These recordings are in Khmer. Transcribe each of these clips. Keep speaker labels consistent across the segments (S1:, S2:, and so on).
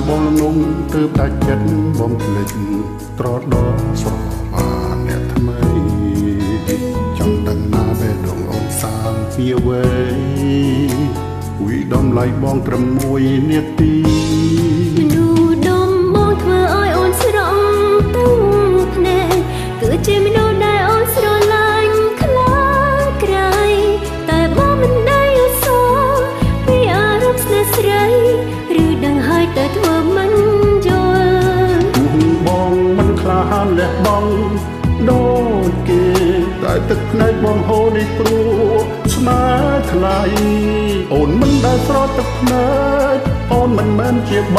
S1: បងនំទើបដាច់ចិត្តបងភ្លេចត្រដោស្របានអ្នកថ្មីចង់ដឹងណាបេះដូងអូនសាងពីអ្វីវិដំឡៃបងត្រឹម1នាទី
S2: មនុស្សដុំបងធ្វើឲ្យអូនស្រង់ទឹកភ្នែកគឺជាមនុស្សដែលអូនស្រឡាញ់ខ្លាំងក្រៃតែបងមិនได้យល់សោកពីអារម្មណ៍ស្នេហ៍ស្រីឬដឹងហើយតែធ្វើមិនយល់
S1: បងមិនក្លាហានលះបង់ដូចគេតែទឹកភ្នែកបងហូរនេះព្រោះស្នេហ៍ថ្លៃអូនមិនដែលស្រត់ទឹកភ្នែកអូនមិនមែនជាប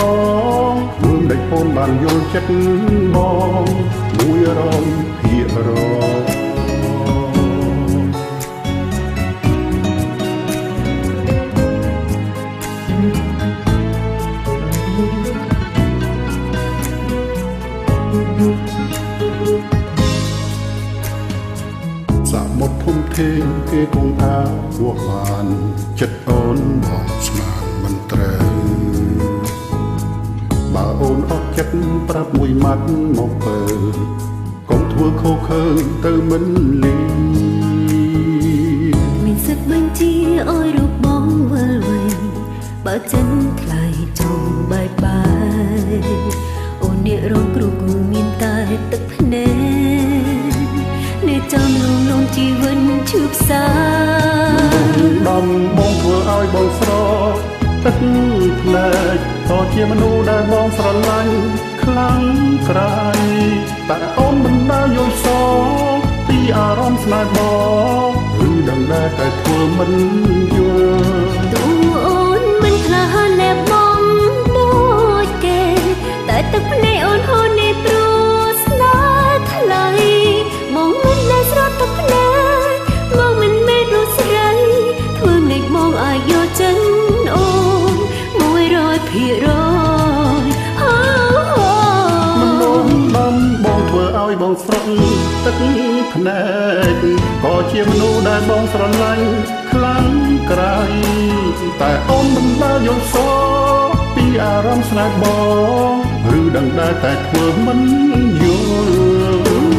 S1: ងរឿងដែលអូនបានយល់ចិត្តបងមួយអារម្មណ៍ភាករសមុទ្រធំធេងគេគង់ថាគួរបានចិត្តអូនបងស្មានមិនត្រូវបើអូនអត់ចិត្តប្រាប់មួយម៉ាត់មកពើកុំធ្វើខុសខើទៅមិនលី
S2: មានសិទ្ធបញ្ជាឲ្យរូបបងវិលវិញបើចិនថ្លៃចង់បាយបាយអូនអ្នករងគ្រោះគូមានតែទឹកភ្នែកអ្នកចាំលងជីវិតឈឺផ្សា
S1: ដំបងធ្វើឲ្យបងស្រកទឹកភ្នែកក៏ជាមនុស្សដែលបងស្រឡាញ់ខ្លាំងក្រៃតែអូនមិនដែលយល់សោកពីអារម្មណ៍ស្នេហ៍បងឬដឹងដែរតែធ្វើមិនយល់
S2: ទូអូនមិនក្លាហានលែបបងដូចគេតែទឹកភ្នែកអូនហូរនេះព្រោះស្នេហ៍ថ្លៃមកមិនដែលស្រត់ទឹកភ្នែកមកមិនមែនរូបស្រីធ្វើងាយមកឲ្យយកចិនអូន100%
S1: បងធ្វើឲ្យបងស្រក់ទឹកភ្នែកក៏ជាមនុស្សដែលបងស្រឡាញ់ខ្លាំងក្រៃតែអូនមិនដែលយល់សោកពីអារម្មណ៍ស្នេហ៍បងឬដឹងដែរតែធ្វើមិនយល់